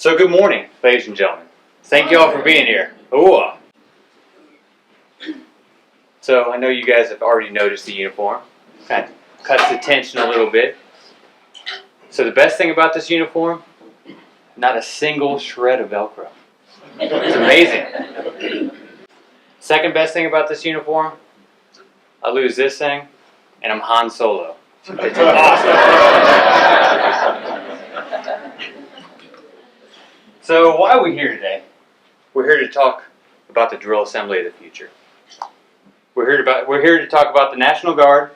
So good morning, ladies and gentlemen. Thank you all for being here. Ooh. So I know you guys have already noticed the uniform. Kind of cuts the tension a little bit. So the best thing about this uniform, not a single shred of Velcro. It's amazing. Second best thing about this uniform, I lose this thing, and I'm Han Solo. It's awesome. So why are we here today? We're here to talk about the drill assembly of the future. We're here to talk about the National Guard.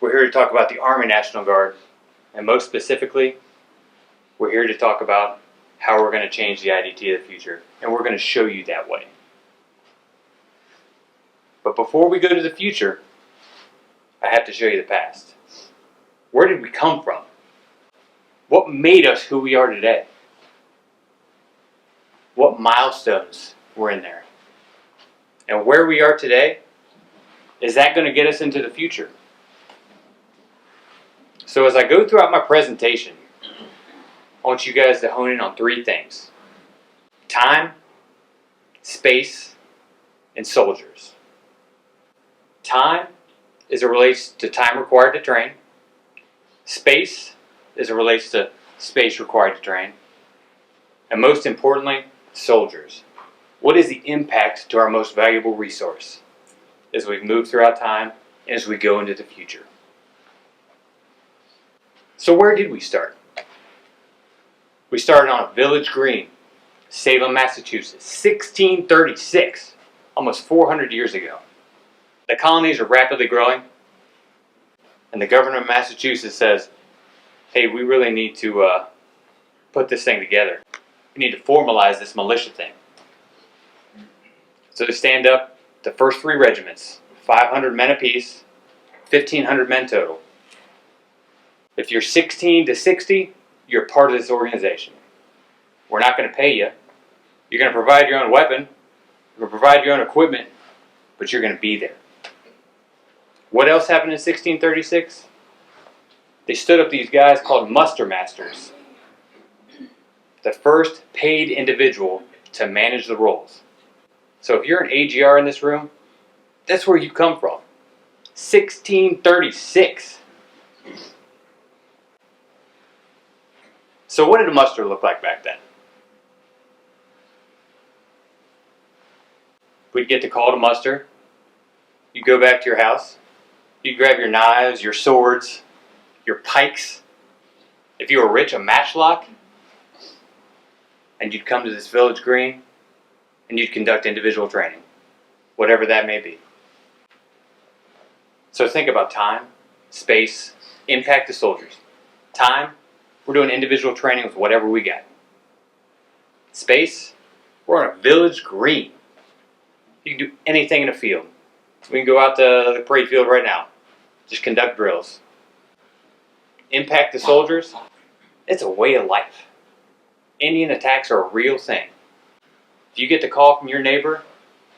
We're here to talk about the Army National Guard, and most specifically, we're here to talk about how we're going to change the IDT of the future, and we're going to show you that way. But before we go to the future, I have to show you the past. Where did we come from? What made us who we are today? What milestones were in there? And where we are today, is that going to get us into the future? So as I go throughout my presentation, I want you guys to hone in on three things: time, space, and soldiers. Time as it relates to time required to train. Space as it relates to space required to train. And most importantly, soldiers. What is the impact to our most valuable resource as we move throughout time and as we go into the future? So where did we start? We started on a village green, Salem, Massachusetts, 1636, almost 400 years ago. The colonies are rapidly growing, and the governor of Massachusetts says, hey, we really need to put this thing together. We need to formalize this militia thing. So they stand up the first three regiments, 500 men apiece, 1,500 men total. If you're 16 to 60, you're part of this organization. We're not going to pay you. You're going to provide your own weapon. You're going to provide your own equipment, but you're going to be there. What else happened in 1636? They stood up these guys called muster masters. The first paid individual to manage the rolls. So if you're an AGR in this room, that's where you come from. 1636. So what did a muster look like back then? We'd get the call to muster. You'd go back to your house. You'd grab your knives, your swords, your pikes. If you were rich, a matchlock. And you'd come to this village green and you'd conduct individual training, whatever that may be. So think about time, space, impact to soldiers. Time, we're doing individual training with whatever we got. Space, we're on a village green. You can do anything in a field. We can go out to the parade field right now, just conduct drills. Impact to soldiers, it's a way of life. Indian attacks are a real thing. If you get the call from your neighbor,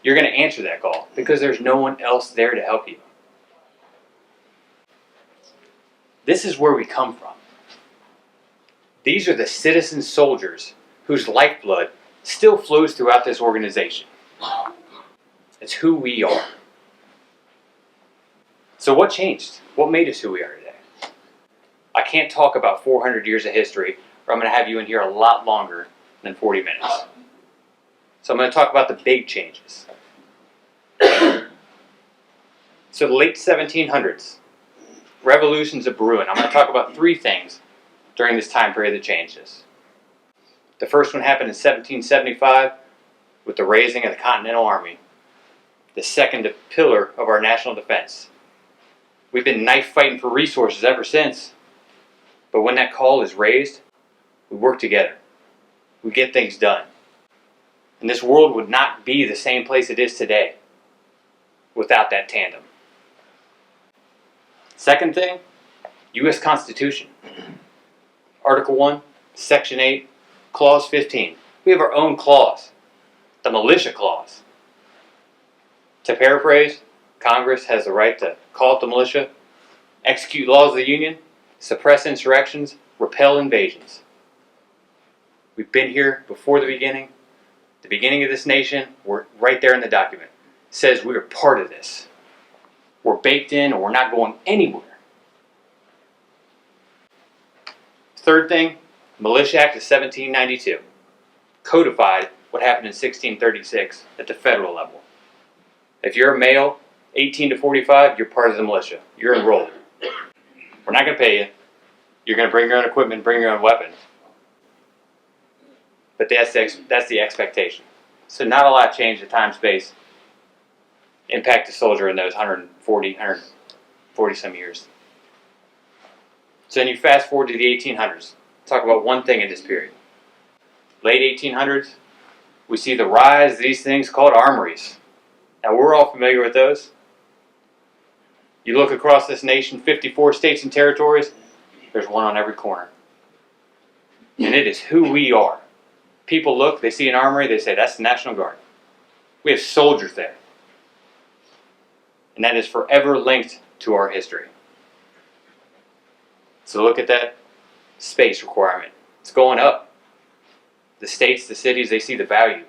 you're going to answer that call because there's no one else there to help you. This is where we come from. These are the citizen soldiers whose lifeblood still flows throughout this organization. It's who we are. So what changed? What made us who we are today? I can't talk about 400 years of history, or I'm going to have you in here a lot longer than 40 minutes. So I'm going to talk about the big changes. So the late 1700s, revolutions are brewing. I'm going to talk about three things during this time period that changed us. The first one happened in 1775 with the raising of the Continental Army, the second pillar of our national defense. We've been knife fighting for resources ever since, but when that call is raised, we work together. We get things done. And this world would not be the same place it is today without that tandem. Second thing, U.S. Constitution. Article 1, Section 8, Clause 15. We have our own clause, the militia clause. To paraphrase, Congress has the right to call up the militia, execute laws of the Union, suppress insurrections, repel invasions. We've been here before the beginning. The beginning of this nation, we're right there in the document. It says we are part of this. We're baked in, and we're not going anywhere. Third thing, Militia Act of 1792 codified what happened in 1636 at the federal level. If you're a male, 18 to 45, you're part of the militia. You're enrolled. We're not going to pay you. You're going to bring your own equipment, bring your own weapons. But that's the expectation. So not a lot changed the time, space, impact the soldier in those 140 some years. So then you fast forward to the 1800s. Talk about one thing in this period. Late 1800s, we see the rise of these things called armories. Now we're all familiar with those. You look across this nation, 54 states and territories, there's one on every corner. And it is who we are. People look, they see an armory, they say, that's the National Guard. We have soldiers there. And that is forever linked to our history. So look at that space requirement. It's going up. The states, the cities, they see the value.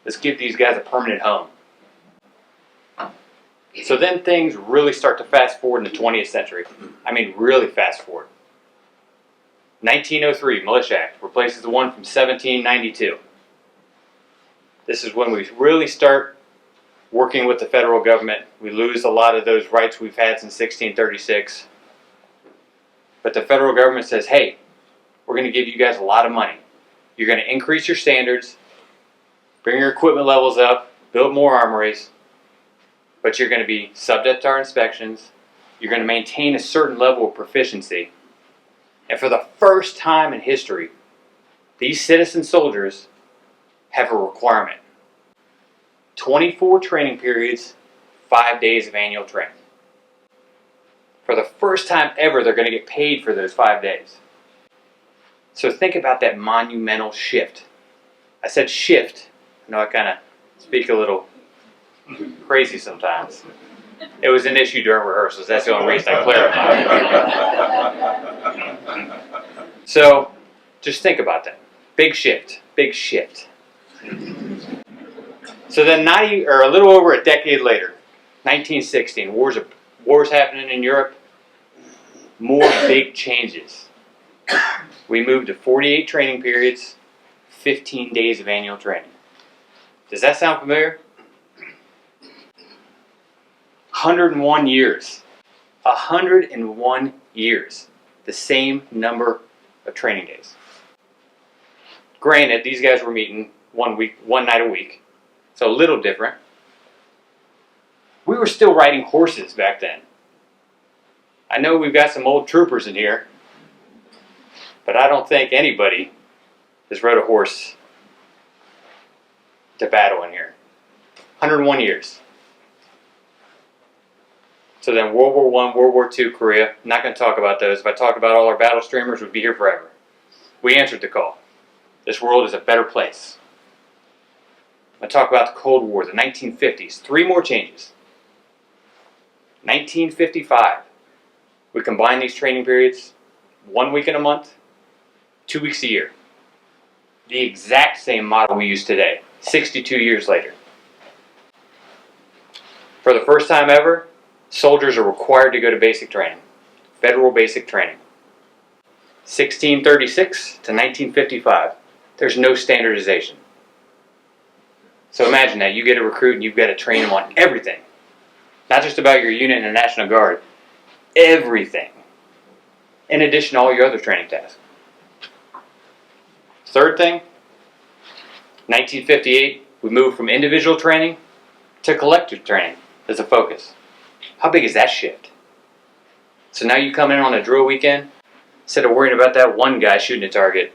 Let's give these guys a permanent home. So then things really start to fast forward in the 20th century. I mean, really fast forward. 1903 Militia Act replaces the one from 1792. This is when we really start working with the federal government. We lose a lot of those rights we've had since 1636. But the federal government says, hey, we're going to give you guys a lot of money. You're going to increase your standards, bring your equipment levels up, build more armories, but you're going to be subject to our inspections. You're going to maintain a certain level of proficiency. And for the first time in history, these citizen soldiers have a requirement. 24 training periods, 5 days of annual training. For the first time ever, they're going to get paid for those 5 days. So think about that monumental shift. I said shift. I know I kind of speak a little crazy sometimes. It was an issue during rehearsals. That's the only reason I clarified. So just think about that. Big shift. Big shift. So then a little over a decade later, 1916, wars happening in Europe. More big changes. We moved to 48 training periods, 15 days of annual training. Does that sound familiar? 101 years. 101 years. The same number of training days. Granted, these guys were meeting one night a week. So a little different. We were still riding horses back then. I know we've got some old troopers in here, but I don't think anybody has rode a horse to battle in here. 101 years. So then World War I, World War II, Korea. I'm not going to talk about those. If I talk about all our battle streamers, we'd be here forever. We answered the call. This world is a better place. I'm going to talk about the Cold War, the 1950s. 3 more changes. 1955. We combine these training periods, 1 week in a month, 2 weeks a year. The exact same model we use today, 62 years later. For the first time ever, soldiers are required to go to basic training, federal basic training. 1636 to 1955, there's no standardization. So imagine that, you get a recruit and you've got to train them on everything. Not just about your unit in the National Guard, everything. In addition to all your other training tasks. Third thing, 1958, we moved from individual training to collective training as a focus. How big is that shift? So now you come in on a drill weekend, instead of worrying about that one guy shooting a target,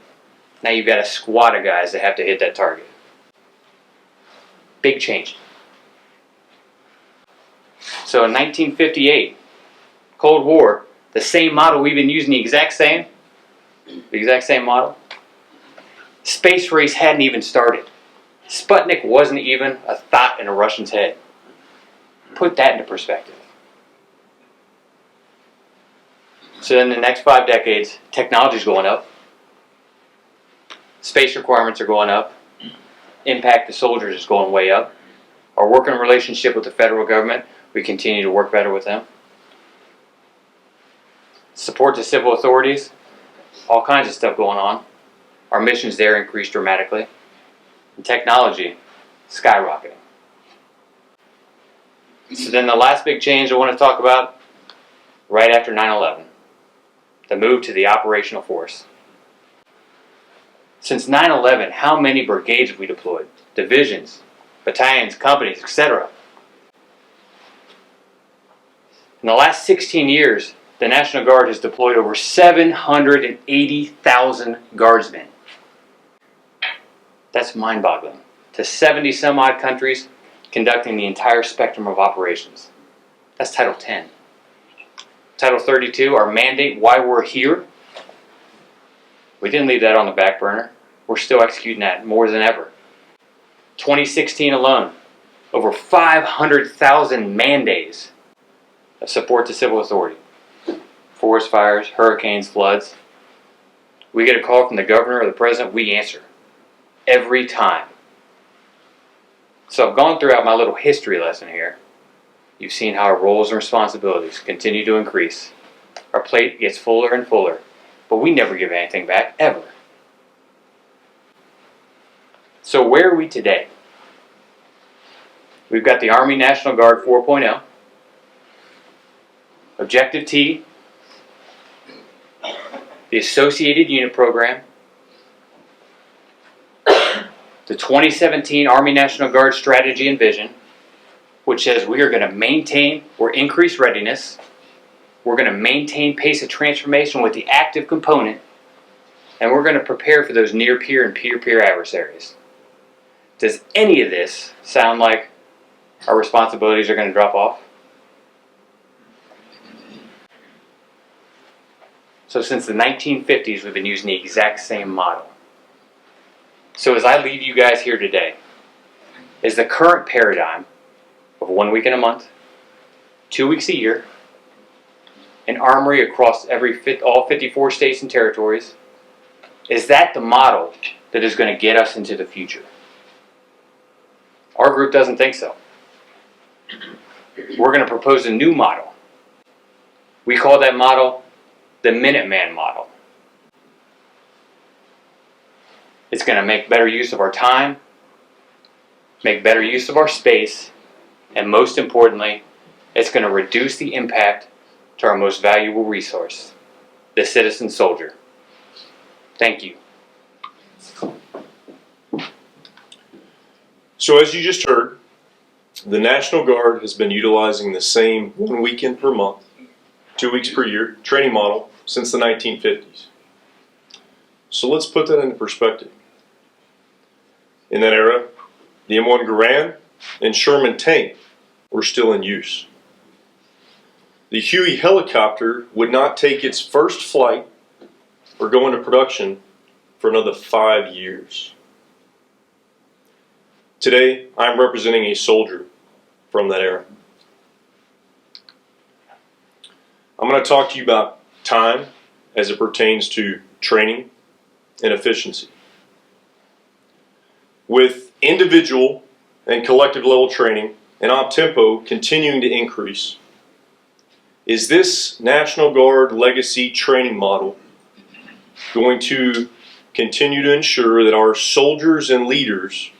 now you've got a squad of guys that have to hit that target. Big change. So in 1958, Cold War, the same model we've been using, the exact same model. Space race hadn't even started. Sputnik wasn't even a thought in a Russian's head. Put that into perspective. So in the next 5 decades, technology's going up. Space requirements are going up. Impact to soldiers is going way up. Our working relationship with the federal government, we continue to work better with them. Support to civil authorities, all kinds of stuff going on. Our missions there increased dramatically. And technology, skyrocketing. So then the last big change I want to talk about, right after 9/11, the move to the operational force. Since 9/11, how many brigades have we deployed? Divisions, battalions, companies, etc. In the last 16 years, the National Guard has deployed over 780,000 guardsmen. That's mind-boggling. To 70 some odd countries, conducting the entire spectrum of operations. That's Title 10. Title 32, our mandate, why we're here. We didn't leave that on the back burner. We're still executing that more than ever. 2016 alone, over 500,000 man-days of support to civil authority. Forest fires, hurricanes, floods. We get a call from the governor or the president, we answer. Every time. So I've gone throughout my little history lesson here. You've seen how our roles and responsibilities continue to increase. Our plate gets fuller and fuller, but we never give anything back, ever. So where are we today? We've got the Army National Guard 4.0, Objective T, the Associated Unit Program, the 2017 Army National Guard Strategy and Vision, which says we are going to maintain or increase readiness, we're going to maintain pace of transformation with the active component, and we're going to prepare for those near-peer and peer-peer adversaries. Does any of this sound like our responsibilities are going to drop off? So since the 1950s, we've been using the exact same model. So as I leave you guys here today, is the current paradigm of 1 week in a month, 2 weeks a year, an armory across all 54 states and territories, is that the model that is going to get us into the future? Our group doesn't think so. We're going to propose a new model. We call that model the Minuteman model. It's going to make better use of our time, make better use of our space, and most importantly, it's going to reduce the impact to our most valuable resource, the citizen soldier. Thank you. So as you just heard, the National Guard has been utilizing the same 1 weekend per month, 2 weeks per year training model since the 1950s. So let's put that into perspective. In that era, the M1 Garand and Sherman tank were still in use. The Huey helicopter would not take its first flight or go into production for another 5 years. Today, I'm representing a soldier from that era. I'm going to talk to you about time as it pertains to training and efficiency. With individual and collective level training and op-tempo continuing to increase, is this National Guard legacy training model going to continue to ensure that our soldiers and leaders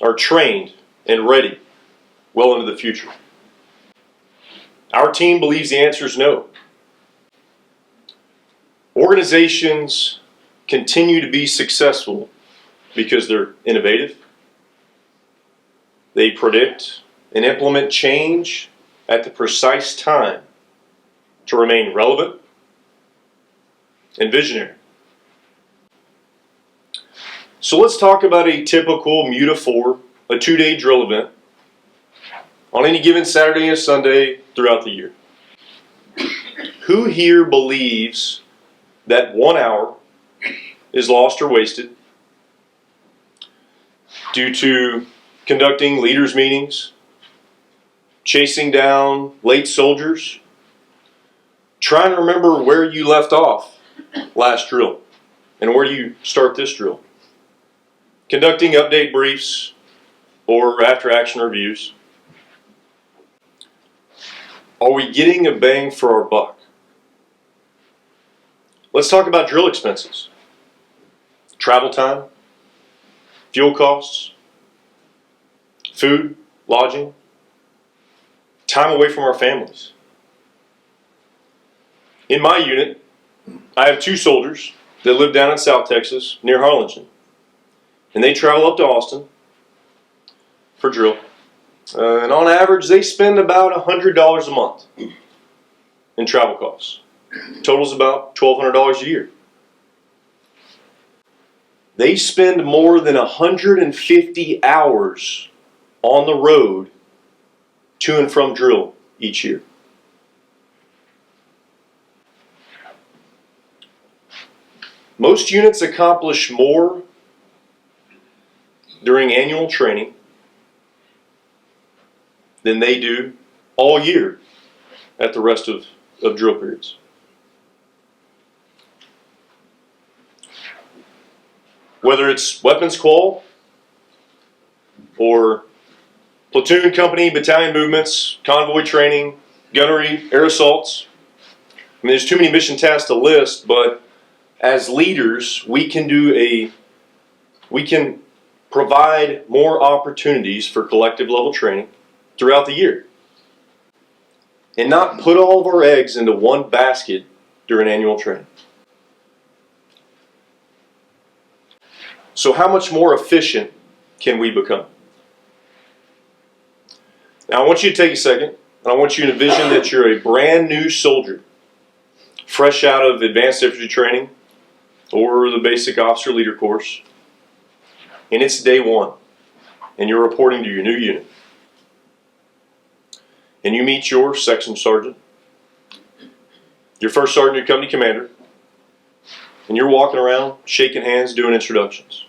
are trained and ready well into the future? Our team believes the answer is no. Organizations continue to be successful because they're innovative, they predict and implement change at the precise time to remain relevant and visionary. So let's talk about a typical Muta 4, a 2-day drill event on any given Saturday and Sunday throughout the year. Who here believes that 1 hour is lost or wasted due to conducting leaders' meetings, chasing down late soldiers, trying to remember where you left off last drill? And where do you start this drill? Conducting update briefs or after action reviews. Are we getting a bang for our buck? Let's talk about drill expenses. Travel time, fuel costs, food, lodging, time away from our families. In my unit, I have 2 soldiers that live down in South Texas near Harlingen. And they travel up to Austin for drill. And on average, they spend about $100 a month in travel costs. Totals about $1,200 a year. They spend more than 150 hours on the road to and from drill each year. Most units accomplish more during annual training than they do all year at the rest of drill periods. Whether it's weapons qual or platoon, company, battalion movements, convoy training, gunnery, air assaults. I mean, there's too many mission tasks to list, but as leaders, we can provide more opportunities for collective level training throughout the year and not put all of our eggs into one basket during annual training. So how much more efficient can we become? Now I want you to take a second and I want you to envision that you're a brand new soldier, fresh out of advanced infantry training or the basic officer leader course, and it's day 1 and you're reporting to your new unit. And you meet your section sergeant, your first sergeant, your company commander, and you're walking around, shaking hands, doing introductions.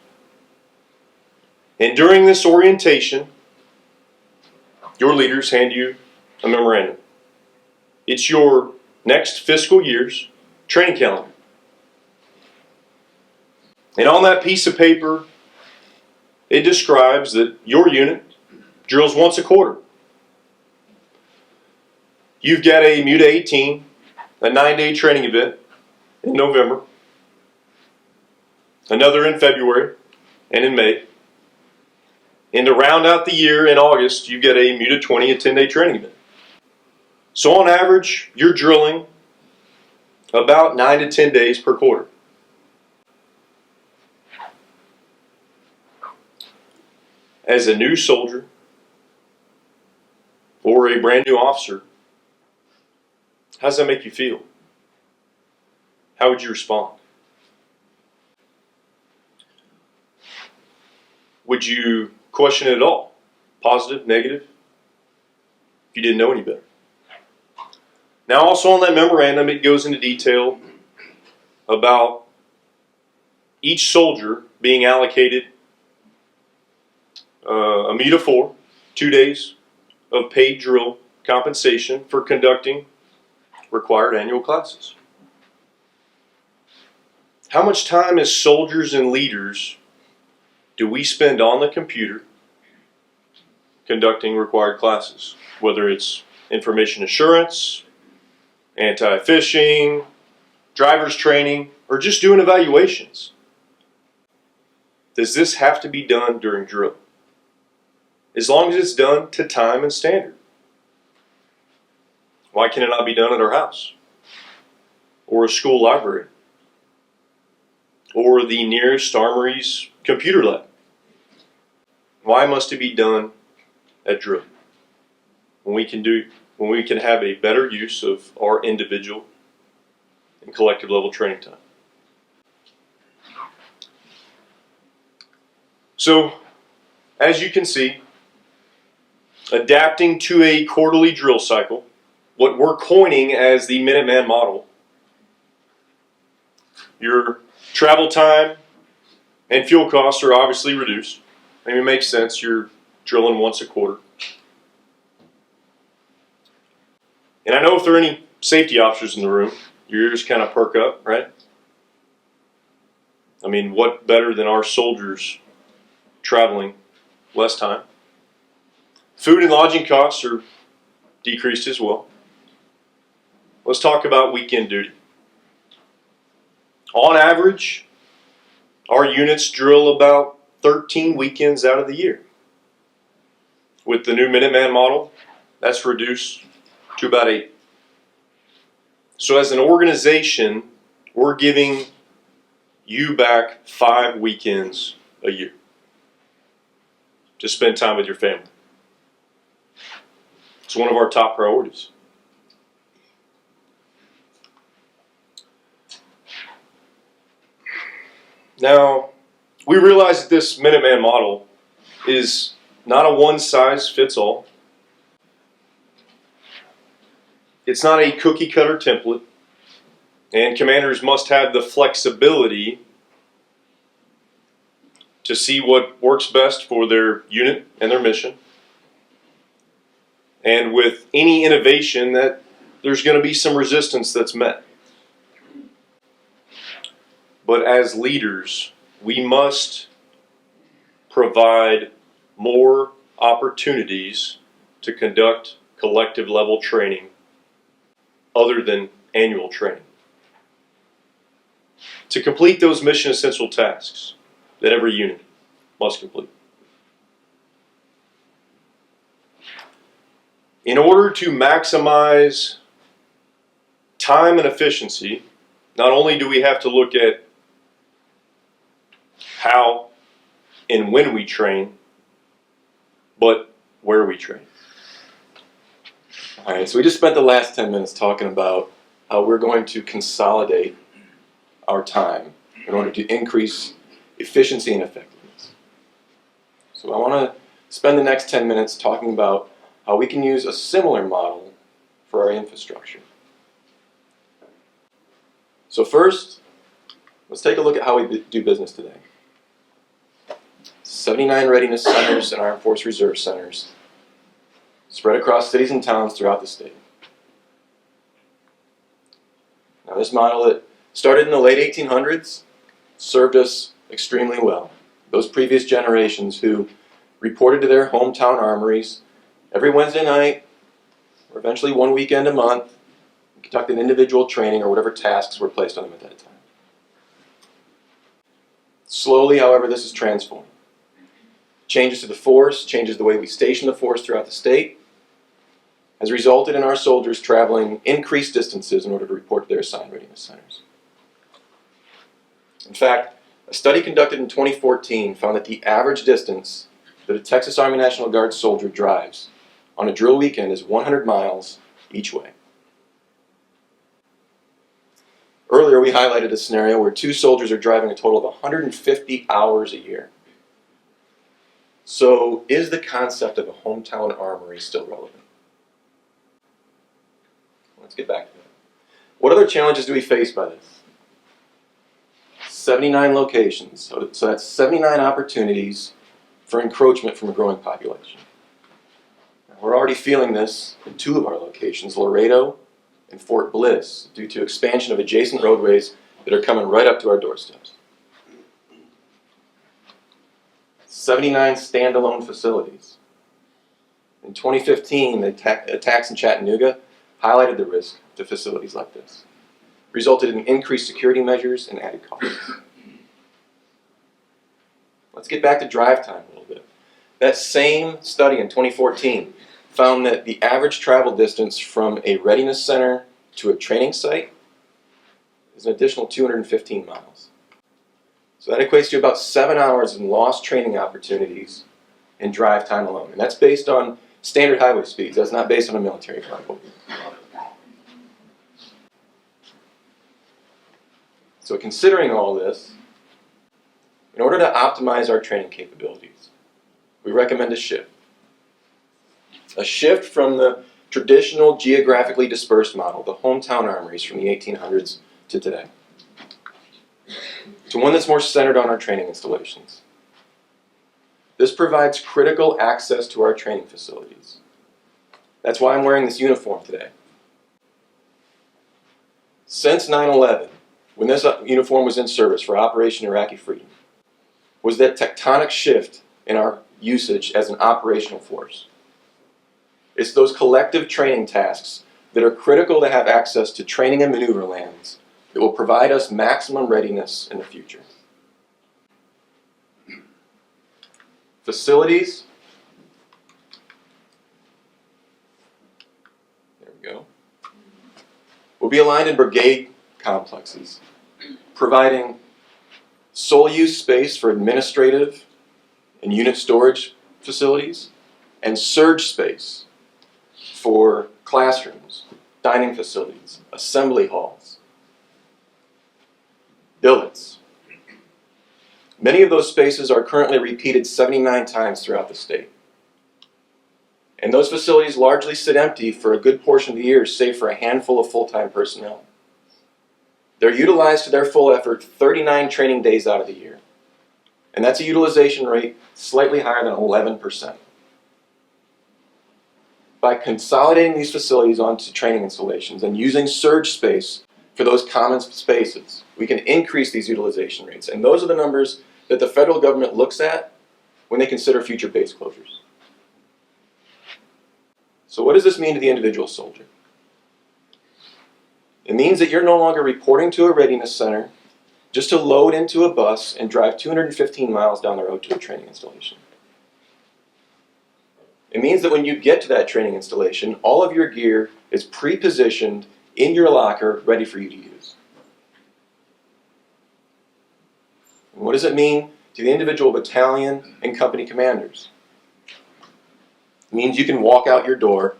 And during this orientation, your leaders hand you a memorandum. It's your next fiscal year's training calendar. And on that piece of paper, it describes that your unit drills once a quarter. You've got a MUTA 18, a 9-day training event in November, another in February and in May. And to round out the year in August, you get a MUTA 20, a 10-day training event. So on average, you're drilling about 9 to 10 days per quarter. As a new soldier or a brand new officer, how does that make you feel? How would you respond? Would you question it at all? Positive, negative? If you didn't know any better. Now also on that memorandum, it goes into detail about each soldier being allocated a MUTA 4, 2 days of paid drill compensation for conducting required annual classes. How much time as soldiers and leaders do we spend on the computer conducting required classes? Whether it's information assurance, anti-phishing, driver's training, or just doing evaluations. Does this have to be done during drill? As long as it's done to time and standard. Why can it not be done at our house? Or a school library? Or the nearest armory's computer lab? Why must it be done at drill? When we can have a better use of our individual and collective level training time. So, as you can see, adapting to a quarterly drill cycle, what we're coining as the Minuteman model, your travel time and fuel costs are obviously reduced. I mean, it makes sense, you're drilling once a quarter. And I know if there are any safety officers in the room, your ears kind of perk up, right? I mean, what better than our soldiers traveling less time? Food and lodging costs are decreased as well. Let's talk about weekend duty. On average, our units drill about 13 weekends out of the year. With the new Minuteman model, that's reduced to about 8. So as an organization, we're giving you back 5 weekends a year to spend time with your family. It's one of our top priorities. Now, we realize that this Minuteman model is not a one-size-fits-all. It's not a cookie-cutter template, and commanders must have the flexibility to see what works best for their unit and their mission. And with any innovation, that there's going to be some resistance that's met. But as leaders, we must provide more opportunities to conduct collective level training other than annual training, to complete those mission essential tasks that every unit must complete. In order to maximize time and efficiency, not only do we have to look at how and when we train, but where we train. All right, so we just spent the last 10 minutes talking about how we're going to consolidate our time in order to increase efficiency and effectiveness. So I want to spend the next 10 minutes talking about how we can use a similar model for our infrastructure. So first, let's take a look at how we do business today. 79 readiness centers and Armed Force Reserve centers spread across cities and towns throughout the state. Now this model that started in the late 1800s served us extremely well. Those previous generations who reported to their hometown armories every Wednesday night, or eventually one weekend a month, and conducted individual training or whatever tasks were placed on them at that time. Slowly, however, this is transformed. Changes to the force, changes the way we station the force throughout the state, has resulted in our soldiers traveling increased distances in order to report to their assigned readiness centers. In fact, a study conducted in 2014 found that the average distance that a Texas Army National Guard soldier drives on a drill weekend is 100 miles each way. Earlier, we highlighted a scenario where 2 soldiers are driving a total of 150 hours a year. So, is the concept of a hometown armory still relevant? Let's get back to that. What other challenges do we face by this? 79 locations, so that's 79 opportunities for encroachment from a growing population. Now, we're already feeling this in 2 of our locations, Laredo and Fort Bliss, due to expansion of adjacent roadways that are coming right up to our doorsteps. 79 standalone facilities. In 2015, the attacks in Chattanooga highlighted the risk to facilities like this, resulted in increased security measures and added costs. Let's get back to drive time a little bit. That same study in 2014 found that the average travel distance from a readiness center to a training site is an additional 215 miles. So that equates to about 7 hours in lost training opportunities in drive time alone. And that's based on standard highway speeds. That's not based on a military convoy. So considering all this, in order to optimize our training capabilities, we recommend a shift. A shift from the traditional geographically dispersed model, the hometown armories from the 1800s to today, to one that's more centered on our training installations. This provides critical access to our training facilities. That's why I'm wearing this uniform today. Since 9/11, when this uniform was in service for Operation Iraqi Freedom was that tectonic shift in our usage as an operational force. It's those collective training tasks that are critical to have access to training and maneuver lands that will provide us maximum readiness in the future. Facilities. There we go. Will be aligned in brigade complexes, providing sole use space for administrative and unit storage facilities, and surge space for classrooms, dining facilities, assembly halls, billets. Many of those spaces are currently repeated 79 times throughout the state. And those facilities largely sit empty for a good portion of the year, save for a handful of full-time personnel. They're utilized to their full effort 39 training days out of the year. And that's a utilization rate slightly higher than 11%. By consolidating these facilities onto training installations and using surge space for those common spaces, we can increase these utilization rates. And those are the numbers that the federal government looks at when they consider future base closures. So what does this mean to the individual soldier? It means that you're no longer reporting to a readiness center just to load into a bus and drive 215 miles down the road to a training installation. It means that when you get to that training installation, all of your gear is pre-positioned in your locker, ready for you to use. And what does it mean to the individual battalion and company commanders? It means you can walk out your door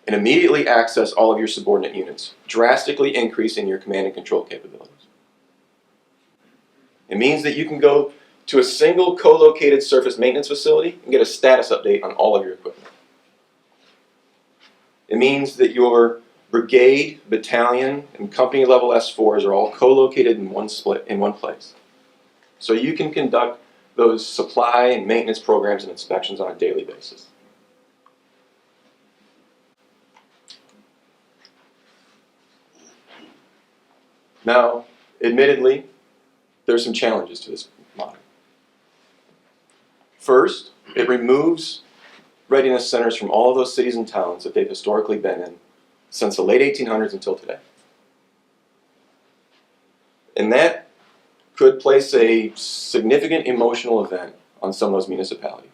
and immediately access all of your subordinate units, drastically increasing your command and control capabilities. It means that you can go to a single co-located surface maintenance facility and get a status update on all of your equipment. It means that your brigade, battalion, and company level S4s are all co-located in one place. So you can conduct those supply and maintenance programs and inspections on a daily basis. Now, admittedly, there's some challenges to this model. First, it removes readiness centers from all of those cities and towns that they've historically been in since the late 1800s until today. And that could place a significant emotional event on some of those municipalities.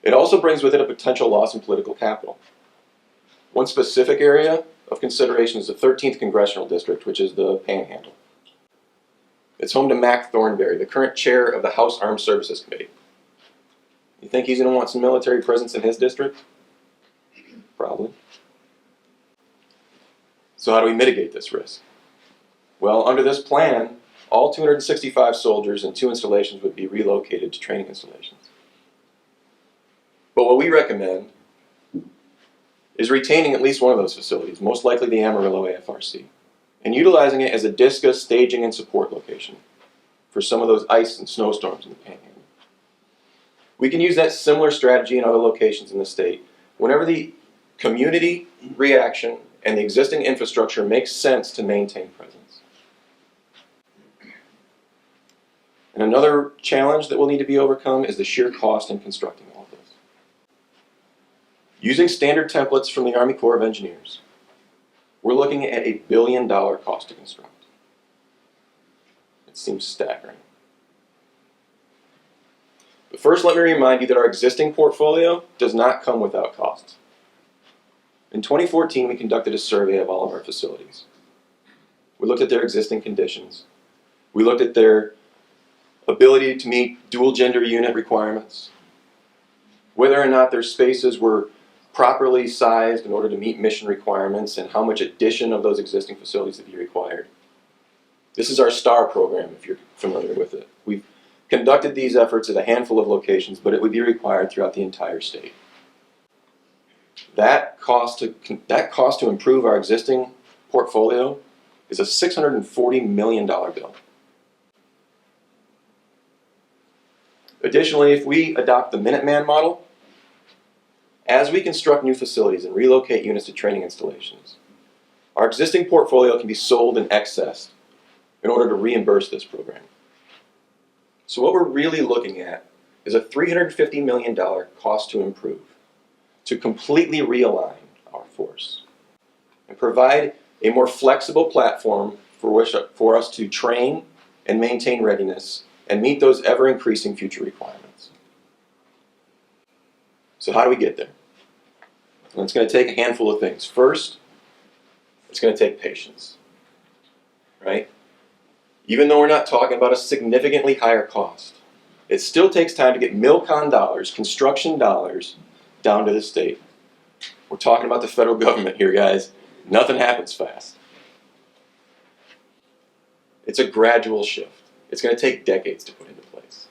It also brings with it a potential loss in political capital. One specific area of consideration is the 13th Congressional District, which is the Panhandle. It's home to Mac Thornberry, the current chair of the House Armed Services Committee. You think he's going to want some military presence in his district? Probably. So how do we mitigate this risk? Well, under this plan, all 265 soldiers and 2 installations would be relocated to training installations. But what we recommend is retaining at least one of those facilities, most likely the Amarillo AFRC, and utilizing it as a discus staging and support location for some of those ice and snowstorms in the Panhandle. We can use that similar strategy in other locations in the state whenever the community reaction and the existing infrastructure makes sense to maintain presence. And another challenge that will need to be overcome is the sheer cost in constructing all of this. Using standard templates from the Army Corps of Engineers, we're looking at $1 billion cost to construct. It seems staggering. But first, let me remind you that our existing portfolio does not come without costs. In 2014, we conducted a survey of all of our facilities. We looked at their existing conditions. We looked at their ability to meet dual gender unit requirements, whether or not their spaces were properly sized in order to meet mission requirements, and how much addition of those existing facilities would be required. This is our STAR program, if you're familiar with it. We've conducted these efforts at a handful of locations, but it would be required throughout the entire state. That cost to improve our existing portfolio is a $640 million bill. Additionally, if we adopt the Minuteman model, as we construct new facilities and relocate units to training installations, Our existing portfolio can be sold and accessed in order to reimburse this program. So what we're really looking at is a $350 million cost to improve, to completely realign our force and provide a more flexible platform for us to train and maintain readiness and meet those ever-increasing future requirements. So how do we get there? And it's going to take a handful of things. First, it's going to take patience, right? Even though we're not talking about a significantly higher cost, it still takes time to get MilCon dollars, construction dollars, down to the state. We're talking about the federal government here, guys. Nothing happens fast. It's a gradual shift. It's going to take decades to put into place.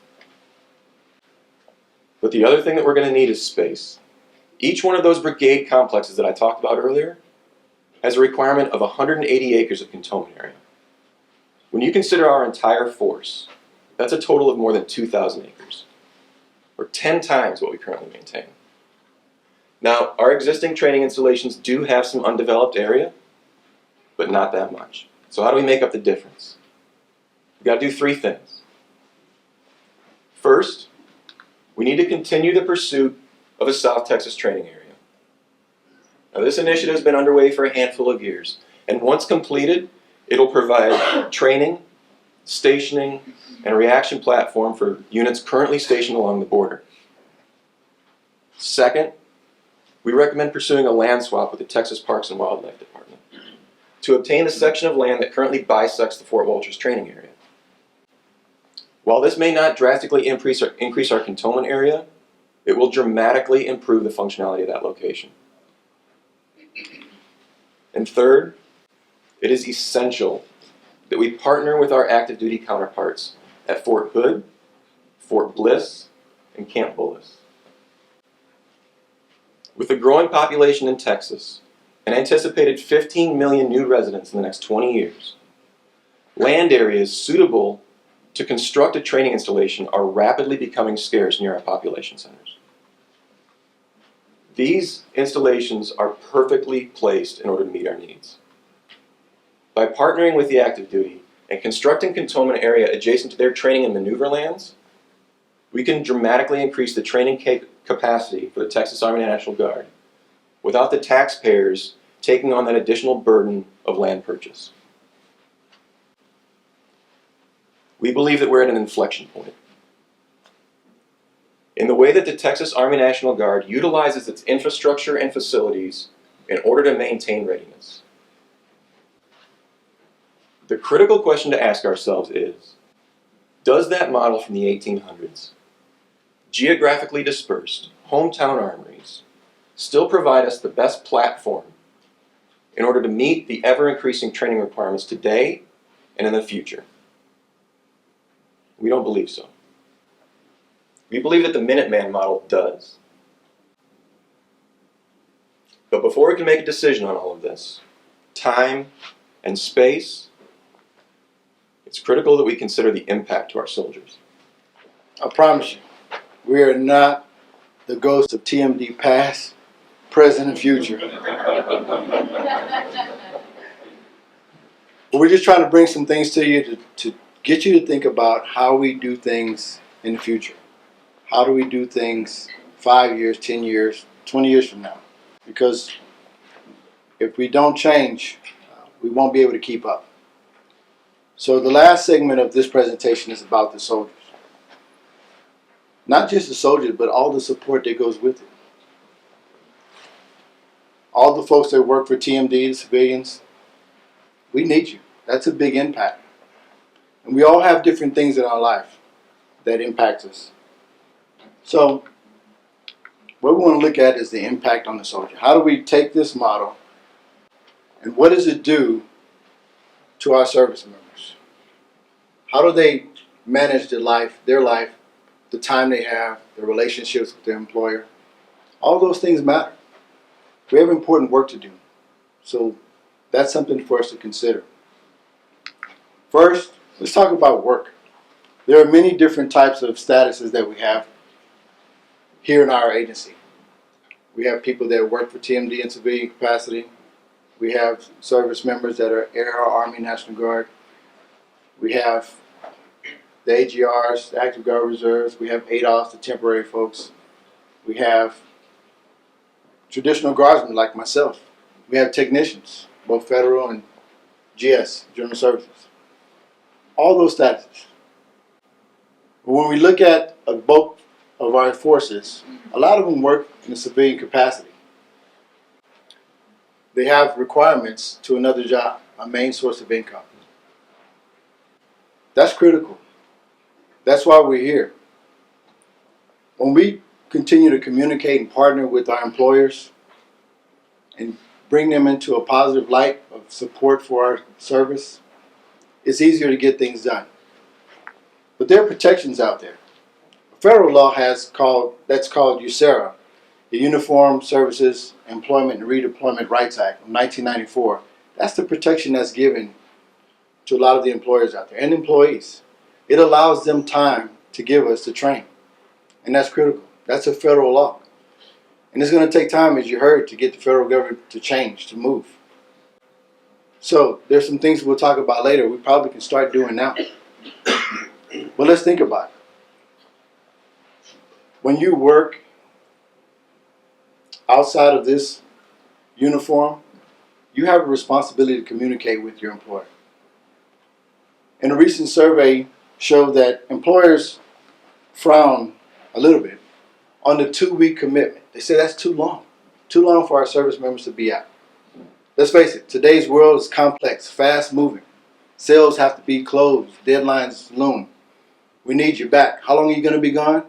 But the other thing that we're going to need is space. Each one of those brigade complexes that I talked about earlier has a requirement of 180 acres of cantonment area. When you consider our entire force, that's a total of more than 2,000 acres, or 10 times what we currently maintain. Now, our existing training installations do have some undeveloped area, but not that much. So how do we make up the difference? We've got to do three things. First, we need to continue the pursuit of a South Texas training area. Now, this initiative has been underway for a handful of years, and once completed, it'll provide training, stationing, and reaction platform for units currently stationed along the border. Second, we recommend pursuing a land swap with the Texas Parks and Wildlife Department to obtain the section of land that currently bisects the Fort Walters training area. While this may not drastically increase our cantonment area, it will dramatically improve the functionality of that location. And third, it is essential that we partner with our active duty counterparts at Fort Hood, Fort Bliss, and Camp Bullis. With a growing population in Texas, an anticipated 15 million new residents in the next 20 years, land areas suitable to construct a training installation are rapidly becoming scarce near our population centers. These installations are perfectly placed in order to meet our needs. By partnering with the active duty and constructing cantonment area adjacent to their training and maneuver lands, we can dramatically increase the training capacity for the Texas Army National Guard without the taxpayers taking on that additional burden of land purchase. We believe that we're at an inflection point in the way that the Texas Army National Guard utilizes its infrastructure and facilities in order to maintain readiness. The critical question to ask ourselves is, does that model from the 1800s, geographically dispersed, hometown armories, still provide us the best platform in order to meet the ever-increasing training requirements today and in the future? We don't believe so. We believe that the Minuteman model does. But before we can make a decision on all of this, time and space, it's critical that we consider the impact to our soldiers. I promise you, we are not the ghosts of TMD past, present, and future. But we're just trying to bring some things to you to get you to think about how we do things in the future. How do we do things 5 years, 10 years, 20 years from now? Because if we don't change, we won't be able to keep up. So the last segment of this presentation is about the soldiers. Not just the soldiers, but all the support that goes with it. All the folks that work for TMD, the civilians, we need you. That's a big impact. And we all have different things in our life that impact us. So what we want to look at is the impact on the soldier. How do we take this model and what does it do to our service members? How do they manage their life, the time they have, their relationships with their employer? All those things matter. We have important work to do. So that's something for us to consider. First, let's talk about work. There are many different types of statuses that we have here in our agency. We have people that work for TMD in civilian capacity. We have service members that are Air, Army, National Guard. We have the AGRs, the Active Guard Reserves. We have ADOS, the temporary folks. We have traditional guardsmen like myself. We have technicians, both federal and GS, General Services. All those statuses. But when we look at a bulk of our forces, a lot of them work in a civilian capacity. They have requirements to another job, a main source of income. That's critical. That's why we're here. When we continue to communicate and partner with our employers and bring them into a positive light of support for our service, it's easier to get things done. But there are protections out there. Federal law that's called USERRA, the Uniform Services Employment and Redeployment Rights Act of 1994. That's the protection that's given to a lot of the employers out there and employees. It allows them time to give us to train. And that's critical. That's a federal law. And it's going to take time, as you heard, to get the federal government to change, to move. So there's some things we'll talk about later we probably can start doing now. But let's think about it. When you work outside of this uniform, you have a responsibility to communicate with your employer. And a recent survey showed that employers frown a little bit on the 2-week commitment. They say that's too long for our service members to be out. Let's face it, today's world is complex, fast moving. Sales have to be closed, deadlines loom. We need you back. How long are you going to be gone?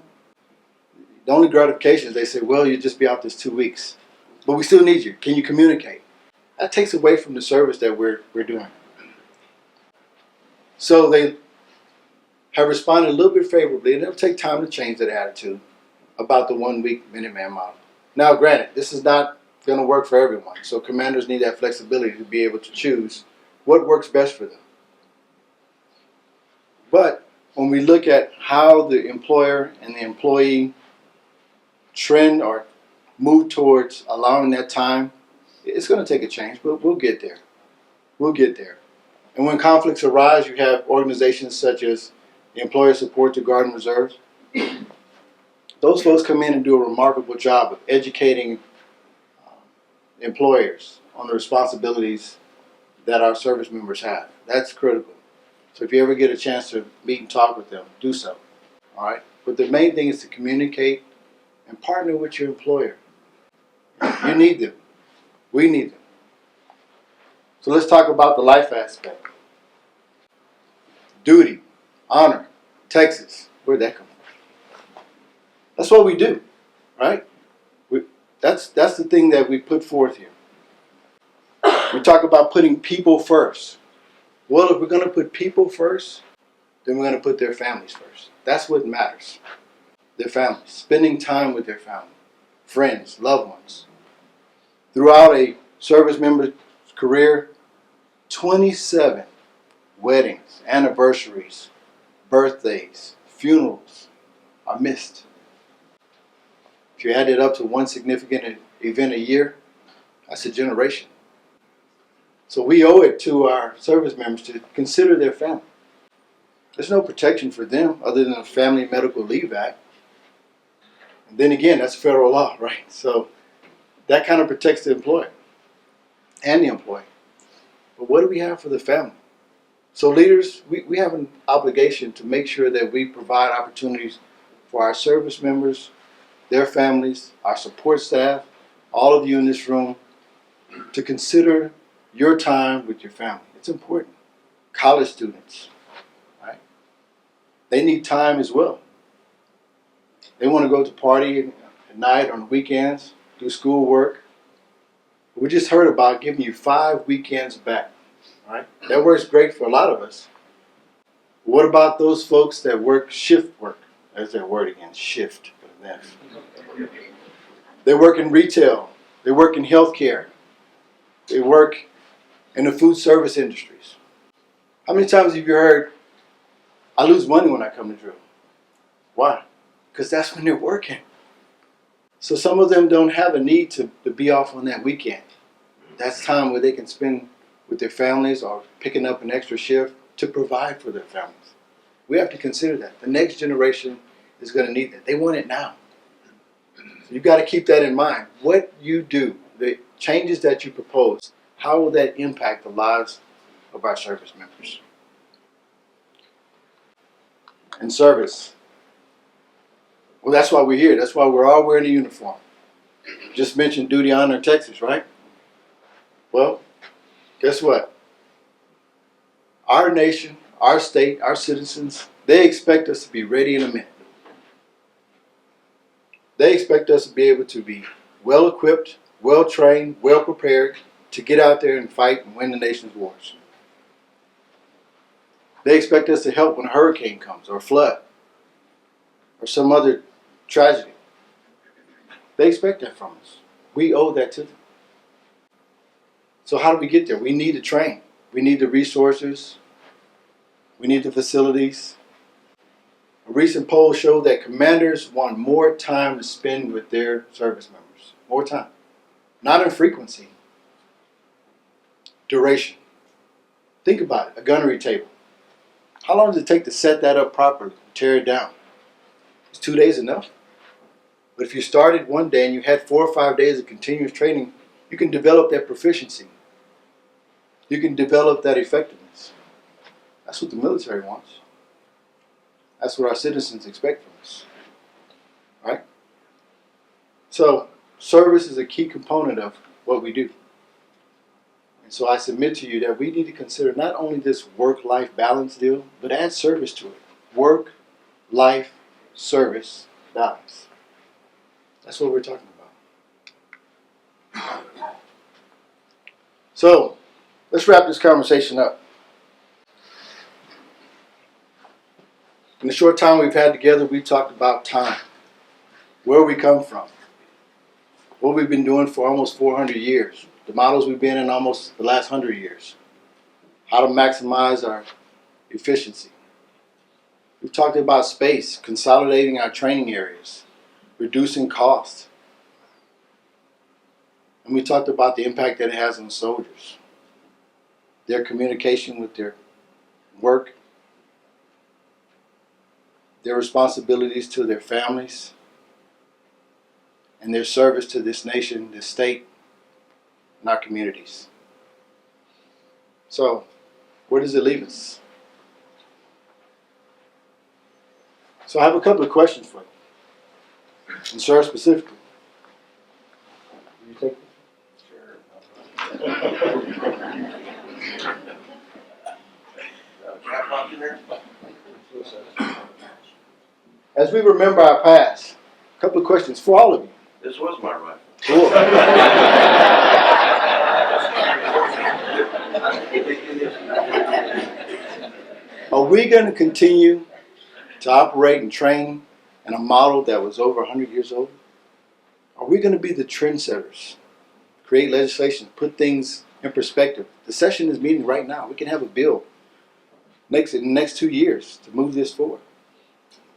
The only gratification is they say, well, you'll just be out this 2 weeks. But we still need you. Can you communicate? That takes away from the service that we're doing. So they have responded a little bit favorably, and it'll take time to change that attitude about the 1-week Minuteman model. Now, granted, this is not going to work for everyone, so commanders need that flexibility to be able to choose what works best for them. But when we look at how the employer and the employee trend or move towards allowing that time, it's going to take a change, but we'll get there. We'll get there. And when conflicts arise, you have organizations such as the Employer Support to Guard and Reserves. Those folks come in and do a remarkable job of educating employers on the responsibilities that our service members have. That's critical. So if you ever get a chance to meet and talk with them, do so. All right? But the main thing is to communicate and partner with your employer. You need them. We need them. So let's talk about the life aspect. Duty, honor, Texas. Where'd that come from? That's what we do, right? That's the thing that we put forth here. We talk about putting people first. Well, if we're going to put people first, then we're going to put their families first. That's what matters. Their families. Spending time with their family, friends, loved ones. Throughout a service member's career, 27 weddings, anniversaries, birthdays, funerals are missed. If you add it up to one significant event a year, that's a generation. So we owe it to our service members to consider their family. There's no protection for them other than the Family Medical Leave Act. And then again, that's federal law, right? So that kind of protects the employer and the employee. But what do we have for the family? So leaders, we have an obligation to make sure that we provide opportunities for our service members, their families, our support staff, all of you in this room, to consider your time with your family. It's important. College students, right? They need time as well. They want to go to party at night, on the weekends, do school work. We just heard about giving you 5 weekends back, right? That works great for a lot of us. What about those folks that work shift work? There's that word again, shift. They work in retail. They work in healthcare. They work in the food service industries. How many times have you heard, I lose money when I come to drill? Why? Because that's when they're working. So some of them don't have a need to be off on that weekend. That's time where they can spend with their families or picking up an extra shift to provide for their families. We have to consider that. The next generation is going to need that. They want it now. So you've got to keep that in mind. What you do, the changes that you propose, how will that impact the lives of our service members? And service. Well, that's why we're here. That's why we're all wearing a uniform. Just mentioned duty, honor, Texas, right? Well, guess what? Our nation, our state, our citizens, they expect us to be ready in a minute. They expect us to be able to be well equipped, well trained, well prepared to get out there and fight and win the nation's wars. They expect us to help when a hurricane comes or a flood or some other tragedy. They expect that from us. We owe that to them. So how do we get there? We need to train. We need the resources. We need the facilities. A recent poll showed that commanders want more time to spend with their service members. More time. Not in frequency. Duration. Think about it. A gunnery table. How long does it take to set that up properly, tear it down? Is 2 days enough? But if you started one day and you had 4 or 5 days of continuous training, you can develop that proficiency. You can develop that effectiveness. That's what the military wants. That's what our citizens expect from us. Right? So, service is a key component of what we do. And so I submit to you that we need to consider not only this work-life balance deal, but add service to it. Work, life, service, balance. That's what we're talking about. So, let's wrap this conversation up. In the short time we've had together, we've talked about time, where we come from, what we've been doing for almost 400 years, the models we've been in almost the last 100 years, how to maximize our efficiency. We've talked about space, consolidating our training areas, reducing costs. And we talked about the impact that it has on soldiers, their communication with their work, their responsibilities to their families, and their service to this nation, this state, and our communities. So, where does it leave us? So I have a couple of questions for you, and sir specifically. Will you take As we remember our past, a couple of questions for all of you. This was my rifle. Cool. Are we going to continue to operate and train in a model that was over 100 years old? Are we going to be the trendsetters, create legislation, put things in perspective? The session is meeting right now. We can have a bill in the next 2 years to move this forward.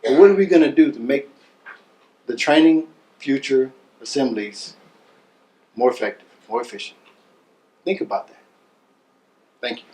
But what are we going to do to make the training future assemblies more effective, more efficient? Think about that. Thank you.